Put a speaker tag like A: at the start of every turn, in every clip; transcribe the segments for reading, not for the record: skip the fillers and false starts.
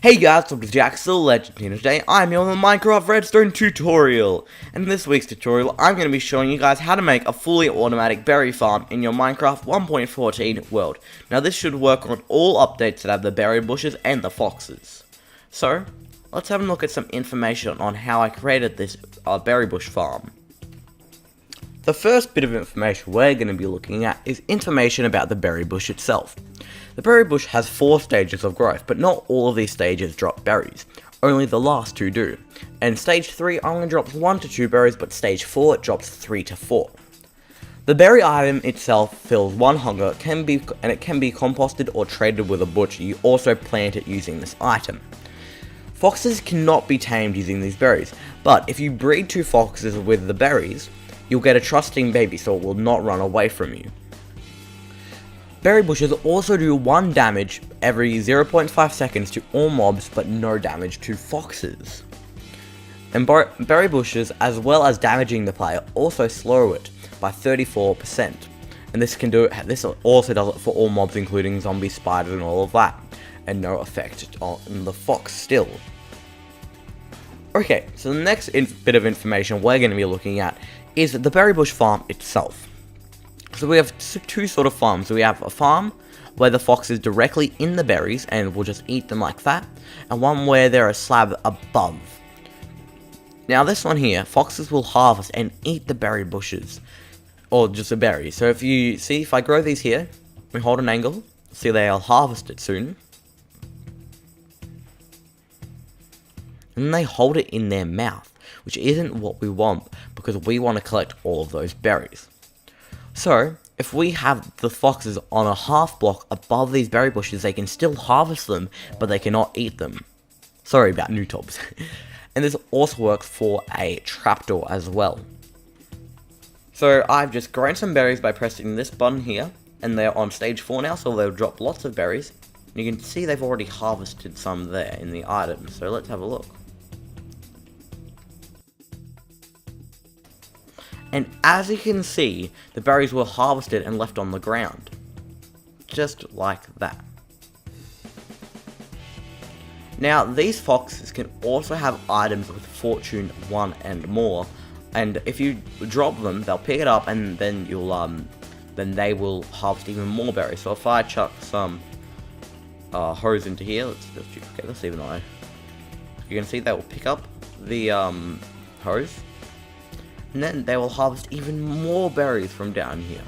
A: Hey guys, I'm jjaaxxthelegend here. Today I'm here on the Minecraft Redstone tutorial. And in this week's tutorial, I'm going to be showing you guys how to make a fully automatic berry farm in your Minecraft 1.14 world. Now this should work on all updates that have the berry bushes and the foxes. So, let's have a look at some information on how I created this berry bush farm. The first bit of information we're going to be looking at is information about the berry bush itself. The berry bush has 4 stages of growth, but not all of these stages drop berries. Only the last 2 do. And stage 3 only drops 1 to 2 berries, but stage 4 drops 3 to 4. The berry item itself fills 1 hunger, it can be composted or traded with a butcher. You also plant it using this item. Foxes cannot be tamed using these berries, but if you breed 2 foxes with the berries, you'll get a trusting baby so it will not run away from you. Berry bushes also do 1 damage every 0.5 seconds to all mobs, but no damage to foxes. And berry bushes, as well as damaging the player, also slow it by 34%. And this also does it for all mobs, including zombies, spiders, and all of that, and no effect on the fox still. Okay, so the next bit of information we're going to be looking at is the berry bush farm itself. So we have 2 sort of farms. We have a farm where the fox is directly in the berries and will just eat them like that, and one where they're a slab above. Now this one here, foxes will harvest and eat the berry bushes, or just a berry. So if you see, if I grow these here, we hold an angle, see they'll harvest it soon. And then they hold it in their mouth, which isn't what we want, because we want to collect all of those berries. So, if we have the foxes on a half block above these berry bushes, they can still harvest them, but they cannot eat them. Sorry about new tobs. And this also works for a trapdoor as well. So, I've just grown some berries by pressing this button here, and they're on stage 4 now, so they'll drop lots of berries. And you can see they've already harvested some there in the items, so let's have a look. And as you can see, the berries were harvested and left on the ground. Just like that. Now, these foxes can also have items with fortune 1 and more. And if you drop them, they'll pick it up and then then they will harvest even more berries. So if I chuck some hose into here, let's see if you can see they will pick up the hose. And then they will harvest even more berries from down here.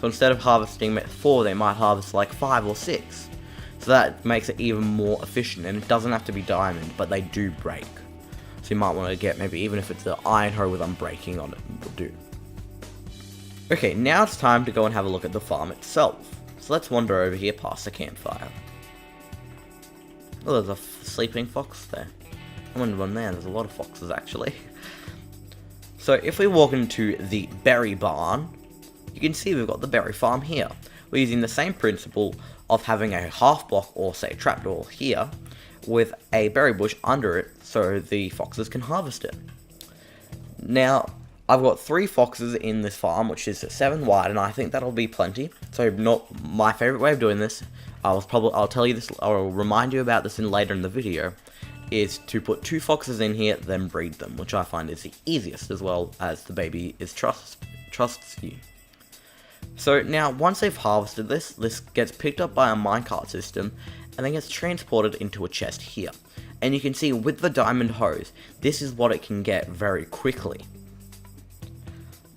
A: So instead of harvesting 4, they might harvest like 5 or 6. So that makes it even more efficient, and it doesn't have to be diamond, but they do break. So you might want to get maybe even if it's the iron hoe with unbreaking on it, will do. Okay, now it's time to go and have a look at the farm itself. So let's wander over here past the campfire. Oh, there's a sleeping fox there. I wonder one there, there's a lot of foxes actually. So if we walk into the berry barn, you can see we've got the berry farm here. We're using the same principle of having a half block or say trapdoor here with a berry bush under it so the foxes can harvest it. Now I've got 3 foxes in this farm, which is 7 wide, and I think that'll be plenty. So not my favorite way of doing this. I'll remind you about this later in the video. Is to put 2 foxes in here, then breed them, which I find is the easiest, as well as the baby trusts you. So now, once they've harvested this gets picked up by a minecart system, and then gets transported into a chest here. And you can see with the diamond hose, this is what it can get very quickly.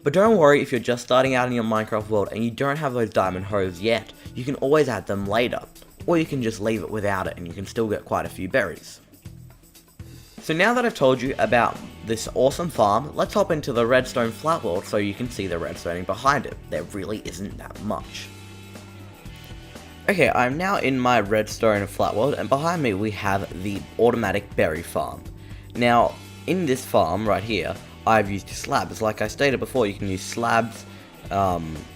A: But don't worry if you're just starting out in your Minecraft world and you don't have those diamond hose yet, you can always add them later. Or you can just leave it without it and you can still get quite a few berries. So now that I've told you about this awesome farm, let's hop into the redstone flat world so you can see the redstoning behind it. There really isn't that much. Okay, I'm now in my redstone flat world, and behind me we have the automatic berry farm. Now, in this farm right here, I've used slabs. Like I stated before, you can use slabs,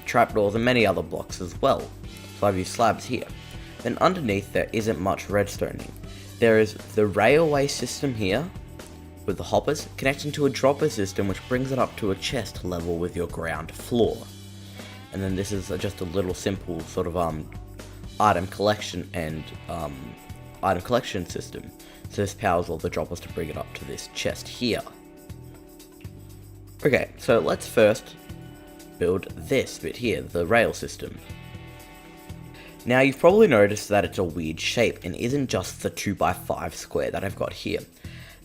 A: trapdoors, and many other blocks as well. So I've used slabs here. Then underneath there isn't much redstoning. There is the railway system here, with the hoppers, connecting to a dropper system which brings it up to a chest level with your ground floor. And then this is just a little simple sort of item collection and item collection system. So this powers all the droppers to bring it up to this chest here. Okay, so let's first build this bit here, the rail system. Now you've probably noticed that it's a weird shape and isn't just the 2x5 square that I've got here.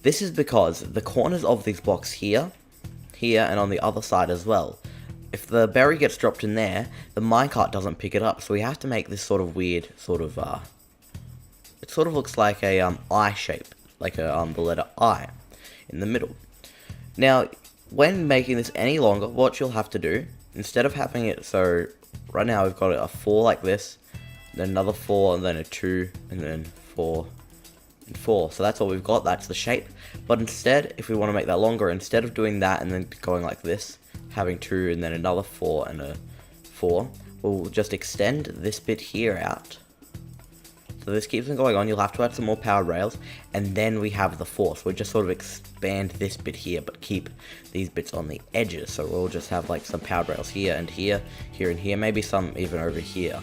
A: This is because the corners of these blocks here, and on the other side as well, if the berry gets dropped in there, the minecart doesn't pick it up, so we have to make this sort of weird, it sort of looks like a I shape, like the letter I in the middle. Now, when making this any longer, what you'll have to do, instead of having it so, right now we've got a 4 like this, then another 4, and then a 2, and then 4, and 4. So that's what we've got, that's the shape. But instead, if we want to make that longer, instead of doing that and then going like this, having 2 and then another 4 and a 4, we'll just extend this bit here out. So this keeps on going on, you'll have to add some more powered rails, and then we have the 4. So we just sort of expand this bit here, but keep these bits on the edges. So we'll just have like some powered rails here and here, here and here, maybe some even over here,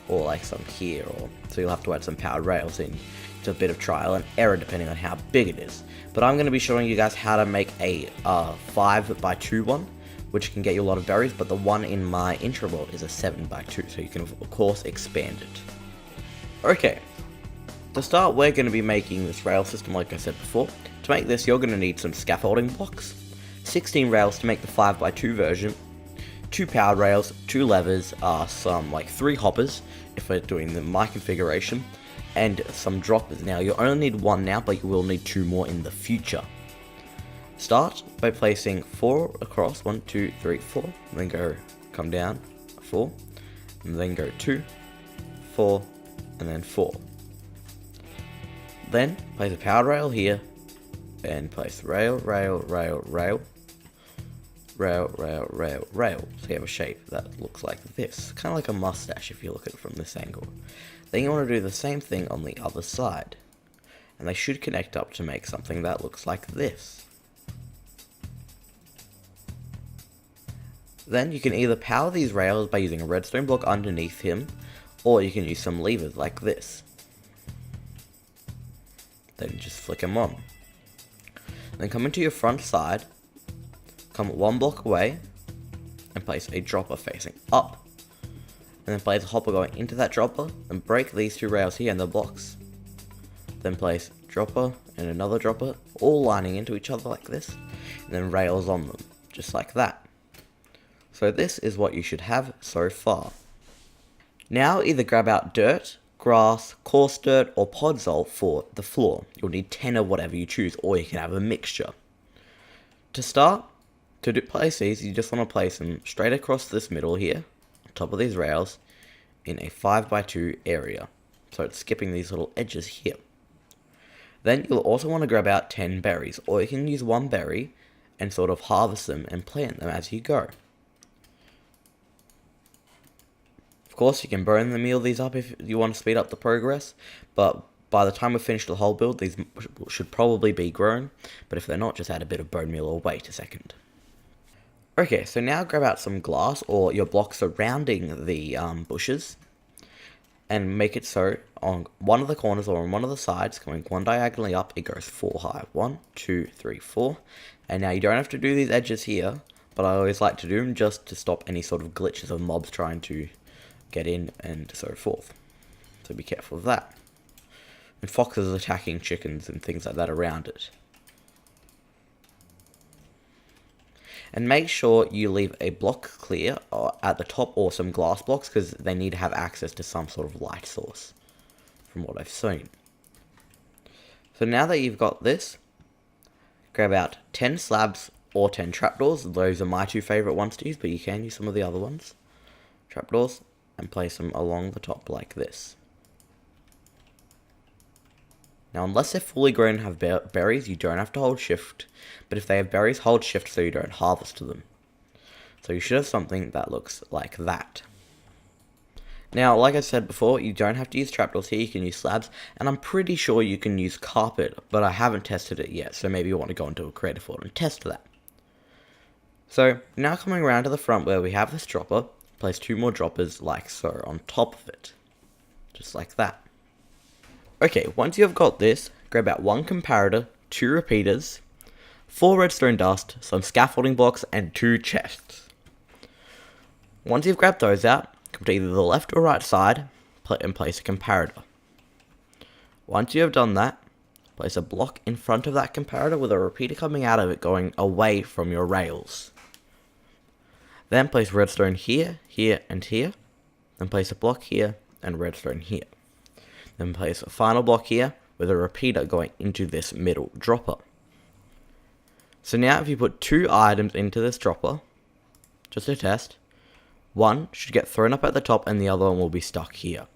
A: or like some here, or so you'll have to add some powered rails in. It's a bit of trial and error depending on how big it is. But I'm going to be showing you guys how to make a 5x2 one, which can get you a lot of berries, but the one in my intro world is a 7x2, so you can of course expand it. Okay, to start we're going to be making this rail system like I said before. To make this you're going to need some scaffolding blocks, 16 rails to make the 5x2 version, 2 powered rails, 2 levers, some like 3 hoppers if we're doing my configuration, and some droppers. Now you only need 1 now, but you will need 2 more in the future. Start by placing 4 across, 1, 2, 3, 4, and then come down 4, and then go 2, 4, and then 4. Then place a powered rail here, and place rail, rail, rail, rail, rail, rail, rail, rail. So you have a shape that looks like this, kind of like a mustache if you look at it from this angle. Then you want to do the same thing on the other side, and they should connect up to make something that looks like this. Then you can either power these rails by using a redstone block underneath him, or you can use some levers like this. Then just flick them on. Then come into your front side, come 1 block away, and place a dropper facing up. And then place a hopper going into that dropper, and break these 2 rails here in the blocks. Then place dropper and another dropper, all lining into each other like this, and then rails on them, just like that. So this is what you should have so far. Now either grab out dirt, grass, coarse dirt, or podzol for the floor. You'll need 10 of whatever you choose, or you can have a mixture. To start, to place these, you just want to place them straight across this middle here, on top of these rails, in a 5x2 area. So it's skipping these little edges here. Then you'll also want to grab out 10 berries, or you can use 1 berry and sort of harvest them and plant them as you go. Of course, you can burn the meal these up if you want to speed up the progress, but by the time we finish the whole build, these should probably be grown, but if they're not, just add a bit of bone meal or wait a second. Okay, so now grab out some glass or your blocks surrounding the bushes, and make it so on one of the corners or on one of the sides, going 1 diagonally up, it goes 4 high. 1, 2, 3, 4. And now you don't have to do these edges here, but I always like to do them just to stop any sort of glitches of mobs trying to get in and so forth. So be careful of that. And foxes attacking chickens and things like that around it. And make sure you leave a block clear at the top, or some glass blocks, because they need to have access to some sort of light source, from what I've seen. So now that you've got this, grab out 10 slabs or 10 trapdoors. Those are my 2 favourite ones to use, but you can use some of the other ones. Trapdoors, and place them along the top like this. Now, unless they're fully grown and have berries, you don't have to hold shift, but if they have berries, hold shift so you don't harvest them. So you should have something that looks like that. Now, like I said before, you don't have to use trapdoors here, you can use slabs, and I'm pretty sure you can use carpet, but I haven't tested it yet, so maybe you want to go into a creative world and test that. So, now coming around to the front where we have this dropper, place 2 more droppers like so on top of it. Just like that. Okay, once you have got this, grab out 1 comparator, 2 repeaters, 4 redstone dust, some scaffolding blocks, and 2 chests. Once you've grabbed those out, come to either the left or right side and place a comparator. Once you have done that, place a block in front of that comparator with a repeater coming out of it going away from your rails. Then place redstone here, here, and here. Then place a block here and redstone here. Then place a final block here with a repeater going into this middle dropper. So now if you put 2 items into this dropper, just to test, one should get thrown up at the top and the other one will be stuck here.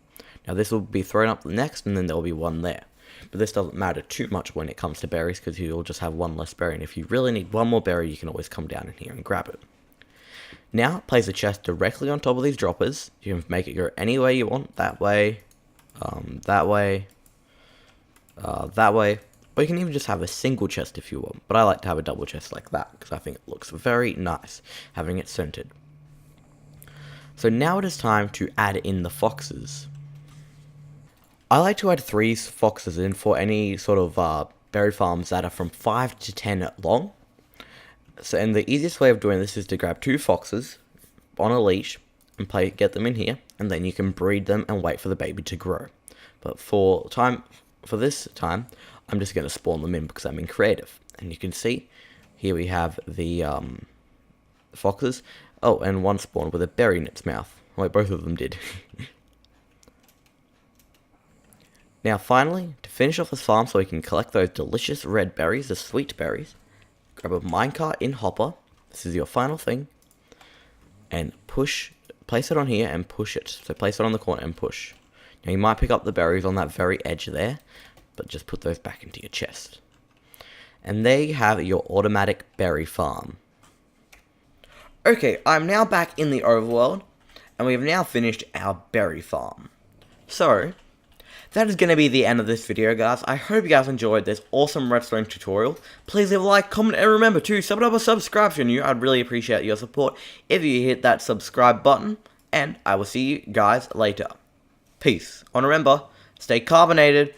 A: Now this will be thrown up next and then there will be one there. But this doesn't matter too much when it comes to berries because you'll just have one less berry, and if you really need one more berry you can always come down in here and grab it. Now place a chest directly on top of these droppers. You can make it go any way you want, that way, that way, that way, or you can even just have a single chest if you want, but I like to have a double chest like that because I think it looks very nice having it centered. So now it is time to add in the foxes. I like to add 3 foxes in for any sort of berry farms that are from 5 to 10 long. So, and the easiest way of doing this is to grab 2 foxes on a leash and get them in here, and then you can breed them and wait for the baby to grow. But for this time, I'm just going to spawn them in because I'm in creative. And you can see, here we have the foxes. Oh, and one spawned with a berry in its mouth. Wait, both of them did. Now finally, to finish off this farm so we can collect those delicious red berries, the sweet berries, grab a minecart in hopper, this is your final thing, and place it on here and push it. So place it on the corner and push. Now you might pick up the berries on that very edge there, but just put those back into your chest. And there you have your automatic berry farm. Okay, I'm now back in the overworld, and we have now finished our berry farm. So, that is going to be the end of this video, guys. I hope you guys enjoyed this awesome redstone tutorial. Please leave a like, comment, and remember to subscribe if you're new. I'd really appreciate your support if you hit that subscribe button, and I will see you guys later. Peace. And remember, stay carbonated.